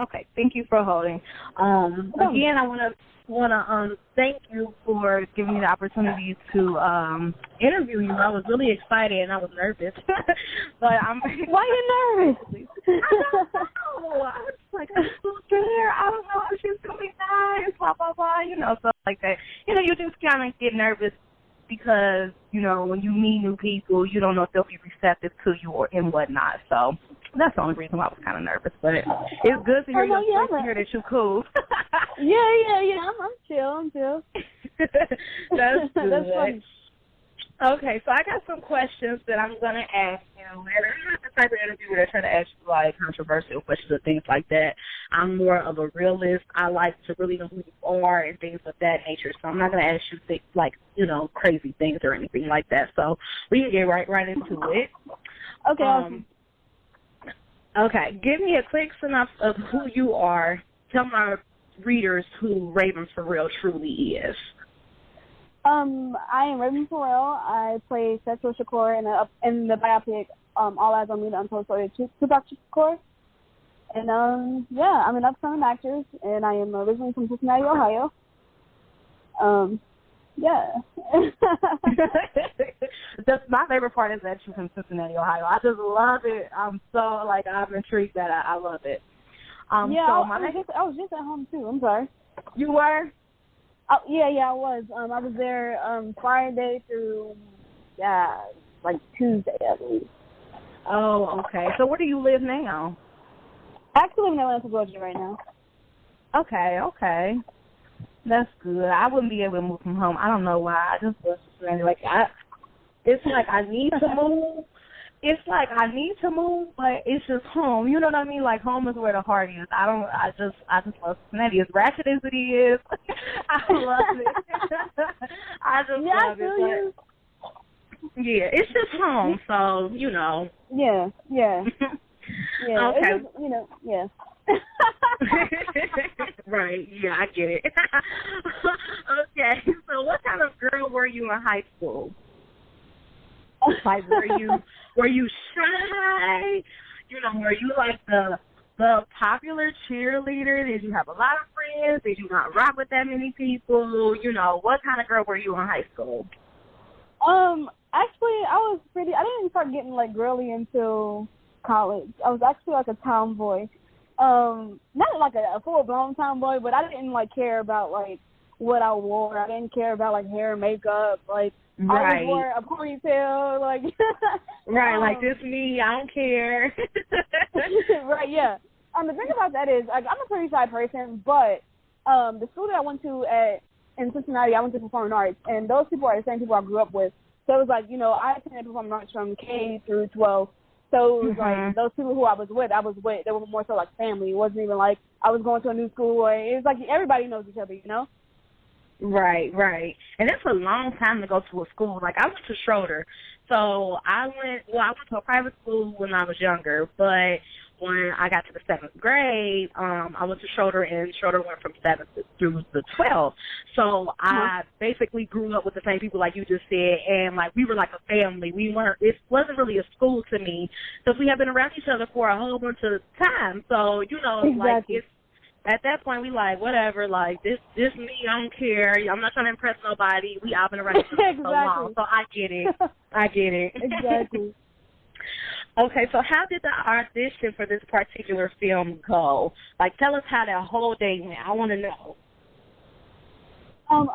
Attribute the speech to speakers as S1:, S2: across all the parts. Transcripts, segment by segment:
S1: Okay, thank you for holding. Again, I wanna thank you for giving me the opportunity to interview you. I was really excited and I was nervous, but I'm.
S2: Why are you nervous?
S1: I don't know. I was like, who's there? I don't know if she's gonna be nice. Blah blah blah. Stuff like that. You just kind of get nervous because when you meet new people, you don't know if they'll be receptive to you and whatnot. So. That's the only reason why I was kind of nervous, but it's good to hear that you're cool.
S2: yeah. I'm chill.
S1: That's good.
S2: That's funny.
S1: Okay, so I got some questions that I'm going to ask you. And I'm not the type of interviewer that try to ask you, like, controversial questions or things like that. I'm more of a realist. I like to really know who you are and things of that nature. So I'm not going to ask you things like, crazy things or anything like that. So we can get right into it.
S2: Okay, awesome.
S1: Okay, give me a quick synopsis of who you are. Tell my readers who Rayven Ferrell truly is.
S2: I am Rayven Ferrell. I play Sexual Shakur in the biopic All Eyez On Me, the Untold Story of Tupac Shakur. And, I'm an upcoming actress, and I am originally from Cincinnati, Ohio. Yeah.
S1: My favorite part is that you're from Cincinnati, Ohio. I just love it. I'm intrigued that I love it.
S2: I was just at home too. I'm sorry.
S1: You were?
S2: Oh, yeah, I was. I was there Friday through Tuesday, I believe.
S1: Oh, okay. So where do you live now?
S2: I actually live in Atlanta, Georgia right now.
S1: Okay. That's good. I wouldn't be able to move from home. I don't know why. I just was it's like I need to move. It's like I need to move, but it's just home. You know what I mean? Like home is where the heart is. I just love Cincinnati. As ratchet as it is, I love it. I just love it. But, yeah, it's just home, so
S2: Yeah. Yeah.
S1: Okay.
S2: Just, yeah.
S1: Right, yeah, I get it. Okay, so what kind of girl were you in high school? Like, were you shy? Were you like the popular cheerleader? Did you have a lot of friends? Did you not rock with that many people? What kind of girl were you in high school?
S2: Actually, I didn't start getting like girly until college. I was actually like a tomboy. Not like a full-blown tomboy, but I didn't like care about like what I wore. I didn't care about like hair and makeup. Like I always wore a ponytail. Like
S1: right, like this me. I don't care.
S2: Right, yeah. The thing about that is, like, I'm a pretty shy person, but the school that I went to in Cincinnati, I went to performing arts, and those people are the same people I grew up with. So it was like, I attended performing arts from K through 12. So it was like those people who I was with, they were more so like family. It wasn't even like I was going to a new school. It was like everybody knows each other,
S1: Right. And it's a long time to go to a school. Like, I went to Schroeder. So I went to a private school when I was younger, but when I got to the 7th grade, I went to Schroeder, and Schroeder went from 7th through the 12th. So I basically grew up with the same people like you just said, and like we were like a family. It wasn't really a school to me because we had been around each other for a whole bunch of time. So,
S2: exactly.
S1: Like it's, at that point, we like, whatever, like, this me, I don't care. I'm not trying to impress nobody. We all been around each other for so long. So I get it.
S2: Exactly.
S1: Okay, so how did the audition for this particular film go? Like, tell us how that whole day went. I want to know.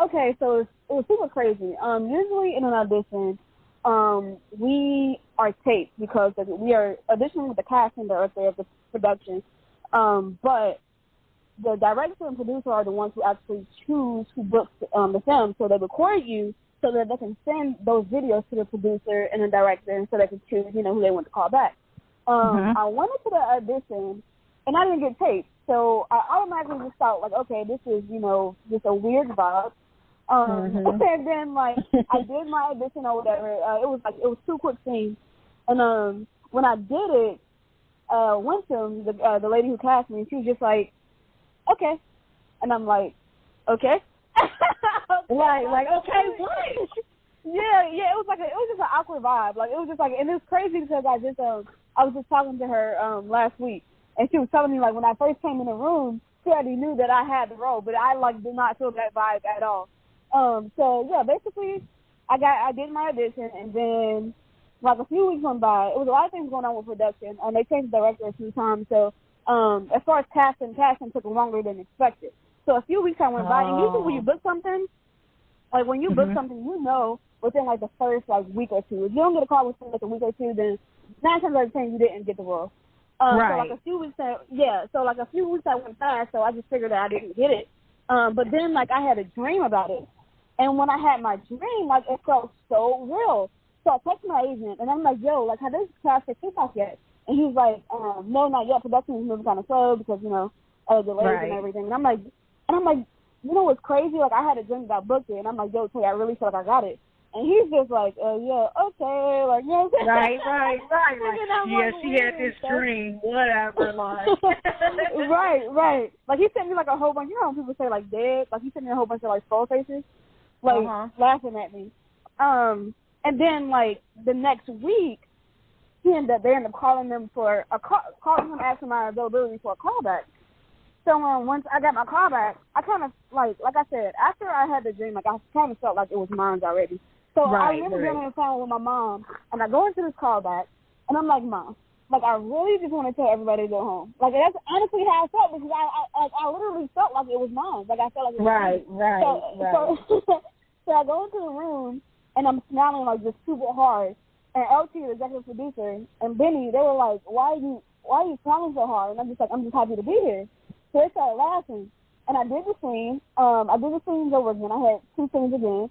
S2: Okay, so it was super crazy. Usually in an audition, we are taped because we are auditioning with the cast and director of the production. But the director and producer are the ones who actually choose who books the film. So they record you so that they can send those videos to the producer and the director, and so they can choose, who they want to call back. I went into the audition, and I didn't get taped. So I automatically just thought, like, okay, this is, just a weird vibe. And then, like, I did my audition or whatever. It was 2 quick scenes. And when I did it, Winsome, the lady who cast me, she was just like, okay. And I'm like, okay.
S1: Like, okay, what?
S2: Yeah, it was just an awkward vibe. Like, it was just like, and it's crazy because I was just talking to her last week, And she was telling me, like, when I first came in the room, she already knew that I had the role, but I, like, did not feel that vibe at all. So, yeah, basically, I did my audition, and then, like, a few weeks went by. It was a lot of things going on with production, and they changed the director a few times. So, as far as casting took longer than expected. So a few weeks I went by, and usually when you book something, like, when you book something, you know within, like, the first, like, week or two. If you don't get a call within, like, a week or two, then 9 times out of 10 you didn't get the role.
S1: Right.
S2: So, like, a few weeks that went fast, so I just figured that I didn't get it. But then, like, I had a dream about it. And when I had my dream, like, it felt so real. So I texted my agent, and I'm like, yo, like, have this cast for kickoff yet? And he's like, no, not yet. Production is moving kind of slow because, you know, delays and everything. And I'm like, you know what's crazy? Like, I had a dream that I booked it, and I'm like, yo, Tay, I really feel like I got it. And he's just like, yeah, okay, like, you know what I'm saying?
S1: Right. Like, yeah, she had this dream, whatever, like.
S2: Right. Like, he sent me, like, a whole bunch, you know when people say, like, dead? Like, he sent me a whole bunch of, like, skull faces, like, laughing at me. And then, like, the next week, they ended up calling him for calling him asking my availability for a callback. So once I got my callback, I kind of, like I said, after I had the dream, like, I kind of felt like it was mine already. So I remember getting on the phone with my mom, and I go into this callback, and I'm like, Mom, like, I really just want to tell everybody to go home. Like, that's honestly how I felt, because I literally felt like it was mine. Like, I felt like it was mine. So I go into the room, and I'm smiling, like, just super hard. And LT, the executive producer, and Benny, they were like, why are you smiling so hard? And I'm just like, I'm just happy to be here. So they started laughing. And I did the scene. I did the scenes over again. I had 2 scenes again.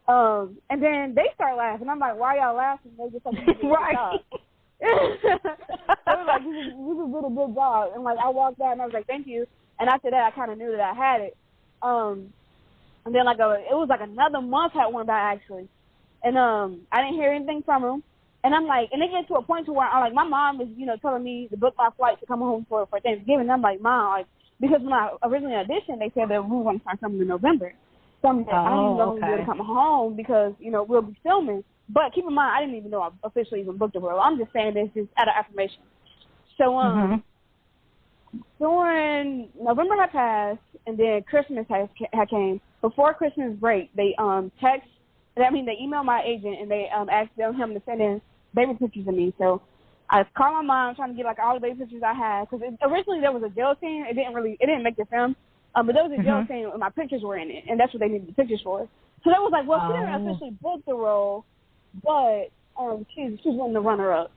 S2: And then they start laughing. I'm like, why y'all laughing? They just like, you did a good job. They were like, you just did a good job. And, like, I walked out, and I was like, thank you. And after that, I kind of knew that I had it. And then, like, it was like another month had went by, actually. And I didn't hear anything from him. And I'm like, and it gets to a point to where I'm like, my mom is, you know, telling me to book my flight to come home for Thanksgiving. And I'm like, Mom, like, because when I originally auditioned, they said that we were going to start something in November. So I'm like, I didn't even know we were going to come home because, you know, we'll be filming. But keep in mind, I didn't even know I officially even booked the role. I'm just saying this just out of affirmation. So during November had passed, and then Christmas had came. Before Christmas break, they they emailed my agent, and they asked him to send in baby pictures of me. So I called my mom trying to get, like, all the baby pictures I had, because originally there was a jail scene. It didn't make the film, but there was a jail scene and my pictures were in it, and that's what they needed the pictures for. So they was like, well, she didn't officially book the role, but she's winning the runner-up.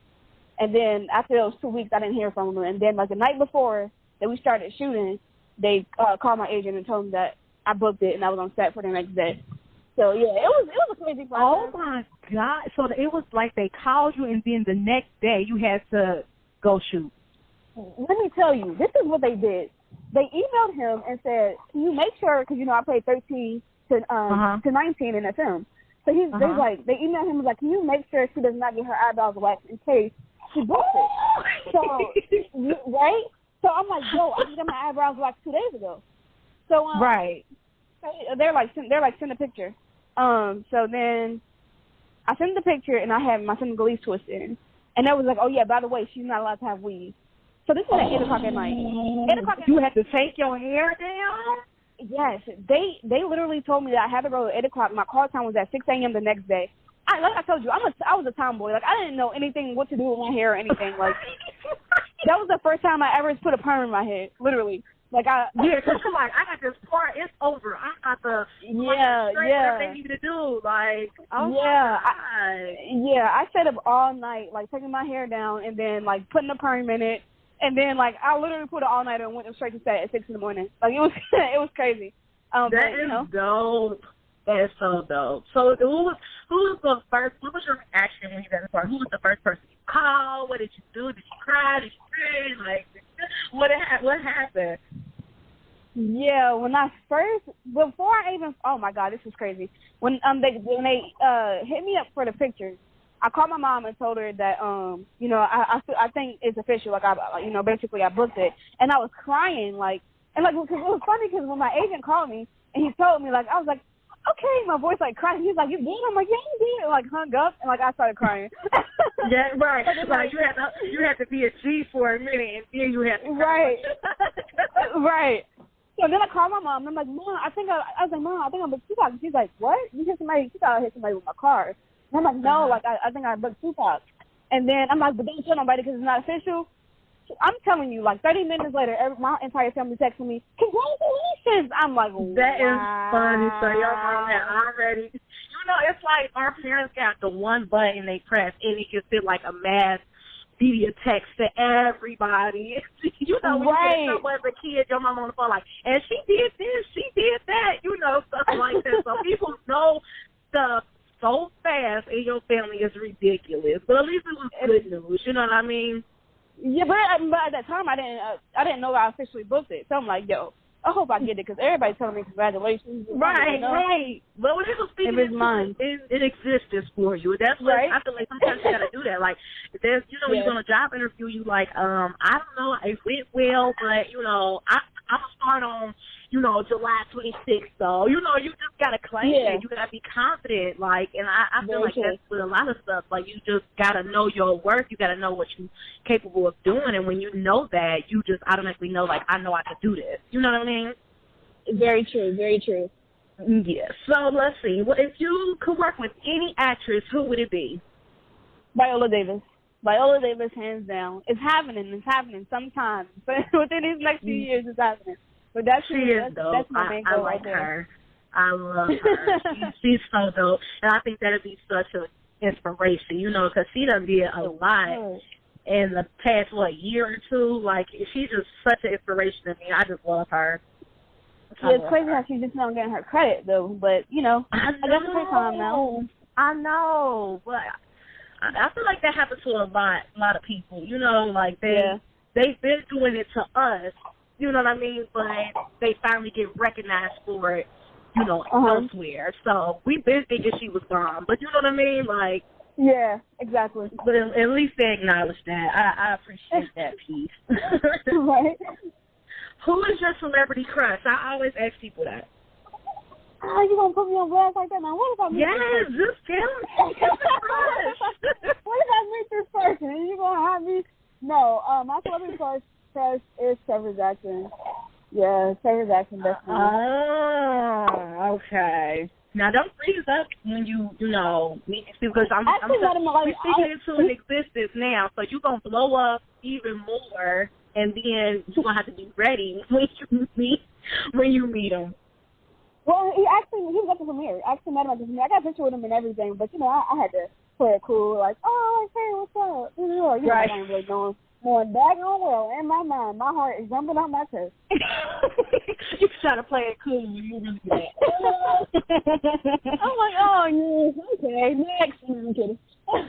S2: And then after those 2 weeks, I didn't hear from them. And then, like, the night before that we started shooting, they called my agent and told him that I booked it and I was on set for the next day. So, yeah, it was a crazy process.
S1: Oh, my God. So it was like they called you, and then the next day you had to go shoot.
S2: Let me tell you, this is what they did. They emailed him and said, can you make sure, because, you know, I played 13 to 19 in the film. So they emailed him, like, can you make sure she does not get her eyebrows waxed in case she books it? So, right? So I'm like, yo, I just got my eyebrows waxed 2 days ago. So, they're like, send a picture. So then I sent the picture, and I had my Senegalese twist in. And they was like, oh, yeah, by the way, she's not allowed to have weave. So this is at 8 o'clock at night. 8 o'clock at night.
S1: You had to take your hair down?
S2: Yes. They literally told me that I had to go at 8 o'clock. My call time was at 6 a.m. the next day. Like I told you, I was a tomboy. Like, I didn't know anything, what to do with my hair or anything. Like, that was the first time I ever put a perm in my head, literally. Like,
S1: because I'm like, I got this part, it's over. I got the whatever they need to do. Like, my God.
S2: I stayed up all night, like, taking my hair down and then, like, putting a perm in it. And then, like, I literally put it all night and went straight to set at 6 in the morning. Like, it was crazy.
S1: That is dope. That is so dope. So who was the first? What was your reaction when you got the part? Who was the first person you called? What did you do? Did you cry? Did you cringe? Like, what happened?
S2: Yeah, when I first, before I even, oh my God, this is crazy. When they hit me up for the pictures, I called my mom and told her that you know, I think it's official. Like, you know, basically I booked it, and I was crying, like, and like, because it was funny because when my agent called me and he told me, like, I was like, okay, my voice like crying. He's like, you did? I'm like, yeah, you did. And, like, hung up, and like I started crying.
S1: Yeah, right. Like you had to be a G for a minute, and then you had to
S2: right, right. So then I called my mom, and I'm like, Mom, I was like, Mom, I think I booked Tupac. And she's like, what? You hit somebody? She thought I hit somebody with my car. And I'm like, no, like I think I booked Tupac. And then I'm like, but don't tell nobody because it's not official. So I'm telling you, like 30 minutes later, my entire family texting me, congratulations. I'm like, wow.
S1: That is funny. So your mom had already, it's like our parents got the one button they press, and it can fit like a mass media text to everybody. When
S2: right.
S1: you get as a kid, your mom on the phone like, and she did this, she did that, stuff like that. So people know stuff so fast in your family is ridiculous. But at least it was good news. You know what I mean?
S2: Yeah, but at that time I didn't know I officially booked it. So I'm like, yo, I hope I get it because everybody's telling me congratulations.
S1: Right. But when it was speaking, it exists for you. That's what I feel like sometimes you gotta do that. Like, there's, when you go on a job interview, you like, I don't know, it went well, but I'm gonna start on, July 26th. So, you just gotta claim it. You gotta be confident. Like, and I feel like that's with a lot of stuff. Like, you just gotta know your worth. You gotta know what you're capable of doing. And when you know that, you just automatically know, like, I know I can do this. You know what I mean?
S2: Very true. Very true.
S1: Yeah. So let's see. Well, if you could work with any actress, who would it be?
S2: Viola Davis. Viola Davis, hands down. It's happening sometime. But within these next few years, it's happening. But that's my main goal right there.
S1: Her. I love her. She's so dope. And I think that would be such an inspiration, because she done did a lot in the past, year or two. Like, she's just such an inspiration to me. I just love her.
S2: Yeah, it's crazy how she's just not getting her credit, though. But, I guess it's her time now.
S1: I know. But I feel like that happens to a lot of people. Like, they've been doing it to us. You know what I mean? But they finally get recognized for it, elsewhere. So we've been thinking she was gone. But you know what I mean? Like,
S2: yeah, exactly.
S1: But at least they acknowledge that. I appreciate that piece.
S2: Right.
S1: Who is your celebrity crush? I always ask people that.
S2: Oh, you gonna put me on blast like that now? What if I meet
S1: this person? Just tell me.
S2: What if I meet this person and you gonna have me? No, my celebrity crush is Trevor Jackson. Yeah, Trevor Jackson, definitely.
S1: Oh, okay. Now, don't freeze up when you meet these people, because we're speaking into an existence now, so you're going to blow up even more, and then you're going to have to be ready when you meet them.
S2: Well, he was at the premiere. I actually met him at the premiere. I got a picture with him and everything, but, I had to play it cool, like, oh, hey, what's up? I ain't really going daggone well in my mind. My heart is jumping out my chest.
S1: You try to play it cool when you really good.
S2: I'm like, oh, yeah, okay, next. I'm kidding.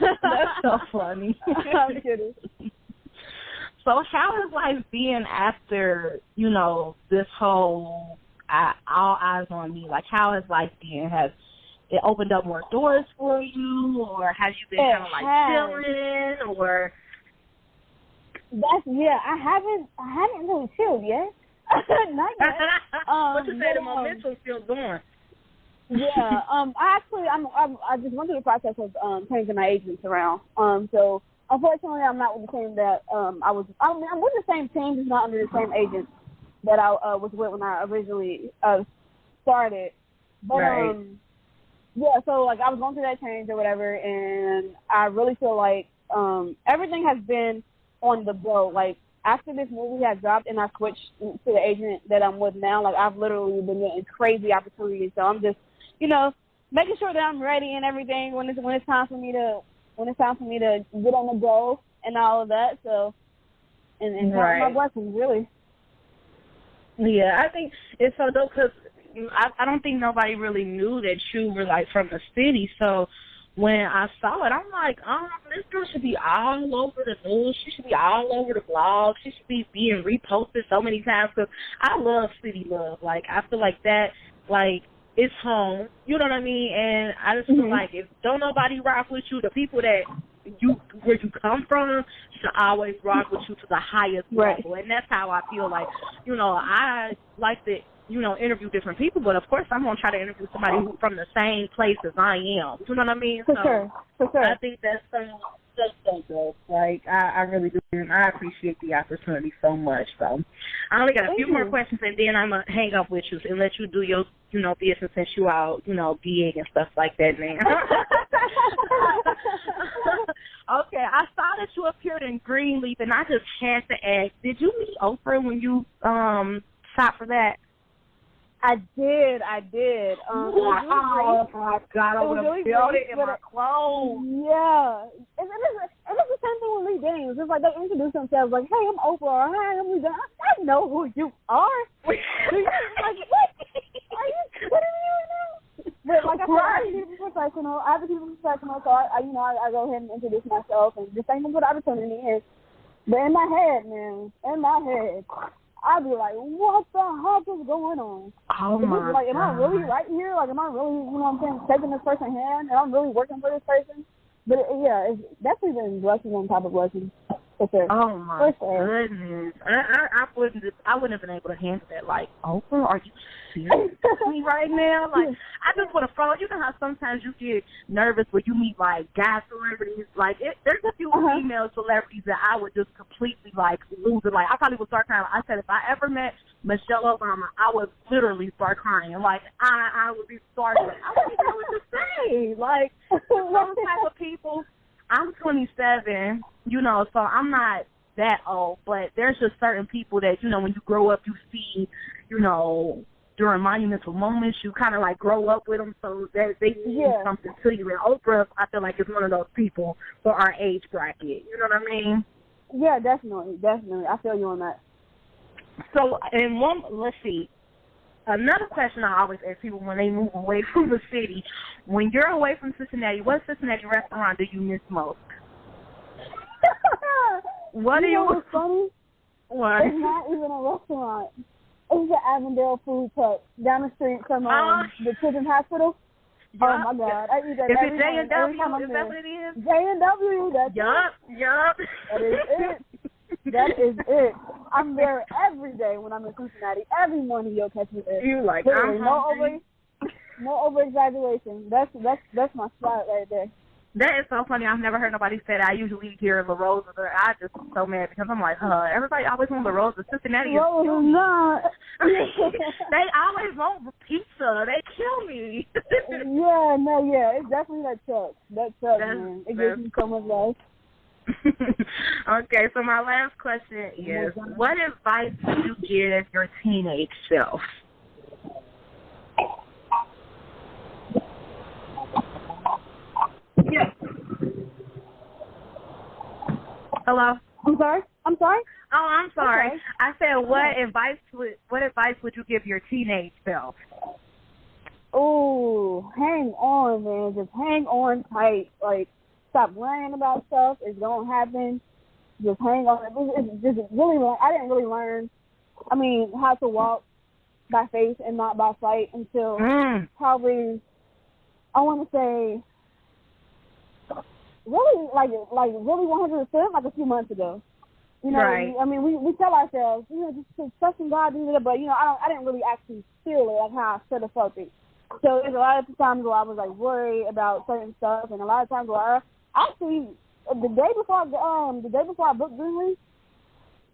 S1: That's so funny.
S2: I'm kidding.
S1: So how is life being after, this whole All Eyez On Me? Like, how has life been? Has it opened up more doors for you, or have you been kind of like chilling, or?
S2: I haven't really chilled yet. Not yet.
S1: What you say, the momentum's still going?
S2: Yeah. I just went through the process of changing my agents around. So unfortunately, I'm not with the team that I'm with the same team, just not under the same agent that I was with when I originally started. But yeah. So like I was going through that change or whatever, and I really feel like everything has been on the go. Like, after this movie has dropped and I switched to the agent that I'm with now, like, I've literally been getting crazy opportunities. So I'm just, making sure that I'm ready and everything when it's time for me to get on the go and all of that. So, and count my blessings, really.
S1: Yeah, I think it's so dope because I don't think nobody really knew that you were, like, from the city. So when I saw it, I'm like, this girl should be all over the news. She should be all over the blog. She should be being reposted so many times because I love city love. Like, I feel like that, like, it's home. You know what I mean? And I just feel like if don't nobody rock with you, the people that where you come from should always rock with you to the highest level. And that's how I feel like, I like to interview different people, but of course I'm going to try to interview somebody who's from the same place as I am. You know what I mean?
S2: For sure.
S1: I think that's so good. Like, I really do, and I appreciate the opportunity so much. So I only got a few more questions, and then I'm going to hang up with you and let you do your, business since you out, being and stuff like that, man. Okay, I saw that you appeared in Greenleaf, and I just had to ask, did you meet Oprah when you shot for that?
S2: I did.
S1: Oh my God! I would have built it in my clothes.
S2: Yeah, and it's the same thing with Lee James. It's like they introduce themselves like, "Hey, I'm Oprah," or "Hi, I'm Lee James." I know who you are. Like, what? Are you kidding me right now? But like I said, I have to keep it professional. So I go ahead and introduce myself and just thank them for the opportunity. But in my head, I'd be like, what the heck is going on?
S1: Oh, my
S2: like, am
S1: God.
S2: I really right here? Like, am I really, taking this person's hand? And I'm really working for this person? But, yeah, it's definitely been blessings on top of blessings. For sure.
S1: Oh, my goodness. I wouldn't have been able to handle that. Like, Oprah, are you serious with me right now? Like, I just would have thrown. You know how sometimes you get nervous when you meet, like, guy celebrities? Like, there's a few female celebrities that I would just completely, like, lose it. Like, I probably would start crying. I said if I ever met Michelle Obama, I would literally start crying. Like, I would be startled. I wouldn't even know what to say. Like, those type of people. I'm 27, so I'm not that old, but there's just certain people that, when you grow up, you see, during monumental moments, you kind of like grow up with them, so that they mean something to you. And Oprah, I feel like, is one of those people for our age bracket. You know what I mean?
S2: Yeah, definitely. I feel you on that.
S1: So, let's see. Another question I always ask people when they move away from the city, when you're away from Cincinnati, what Cincinnati restaurant do you miss most? What do you?
S2: What's funny?
S1: What?
S2: It's not even a restaurant. It's the Avondale food truck down the street from the Children's Hospital. Yep. Oh my God! I eat that every time.
S1: Is it J&W? Is that what it is?
S2: J&W. That's
S1: Yup.
S2: That is it. That is it. I'm there every day when I'm in Cincinnati. Every morning you'll catch me there.
S1: You like
S2: literally, no over exaggeration. That's my spot right there.
S1: That is so funny. I've never heard nobody say that. I usually hear La Rosa. I just so mad because I'm like, everybody always wants La Rosa. Cincinnati is killing me.
S2: Not.
S1: They always want pizza. They kill me.
S2: It's definitely that truck. Man. It gives me so much life.
S1: Okay, so my last question is, what advice would you give your teenage self? Yes. Hello?
S2: I'm sorry?
S1: Oh, I'm sorry.
S2: Okay.
S1: I said, what advice would you give your teenage self?
S2: Oh, hang on, man. Just hang on tight. Like, stop worrying about stuff. It's going to happen. Just hang on. I didn't really learn, how to walk by faith and not by sight until probably, I want to say, really, really 100%, like a few months ago.
S1: Right.
S2: We tell ourselves, just trust in God, but, I didn't really actually feel it like how I should have felt it. So there's a lot of times where I was, like, worried about certain stuff, and a lot of times where actually, the day before I booked Greenleaf,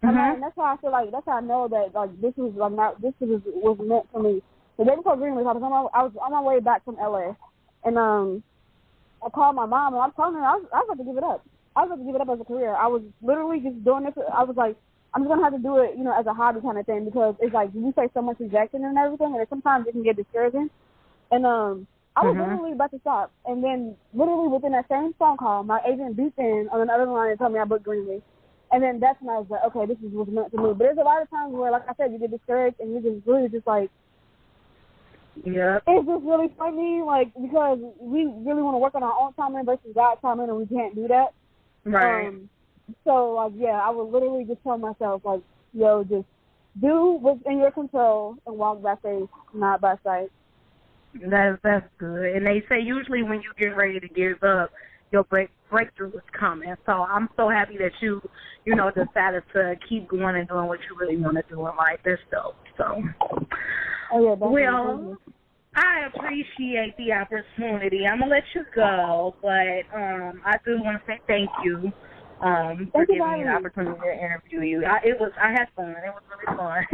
S2: and that's how I feel like, that's how I know that, like, this was meant for me. The day before Greenleaf, I was on my way back from LA, and I called my mom, and I was telling her I was about to give it up. I was about to give it up as a career. I was literally just doing this. I was like, I'm just going to have to do it, as a hobby kind of thing, because it's like you face so much rejection and everything, and sometimes it can get discouraging. And I was literally about to stop. And then literally within that same phone call, my agent beeped in on another line and told me I booked Greenleaf. And then that's when I was like, okay, this is what's meant for me. But there's a lot of times where, like I said, you get discouraged and you just really just like, it's just really funny, like, because we really want to work on our own timing versus God's timing, and we can't do that.
S1: Right.
S2: So, like, I would literally just tell myself, like, yo, just do what's in your control and walk by faith, not by sight.
S1: That's good. And they say usually when you get ready to give up, your breakthrough is coming. So I'm so happy that you decided to keep going and doing what you really want to do in life. That's dope. So,
S2: Oh, yeah, definitely.
S1: Well, I appreciate the opportunity. I'm gonna let you go, but I do want to say thank you for giving me the opportunity to interview you. I had fun. It was really fun.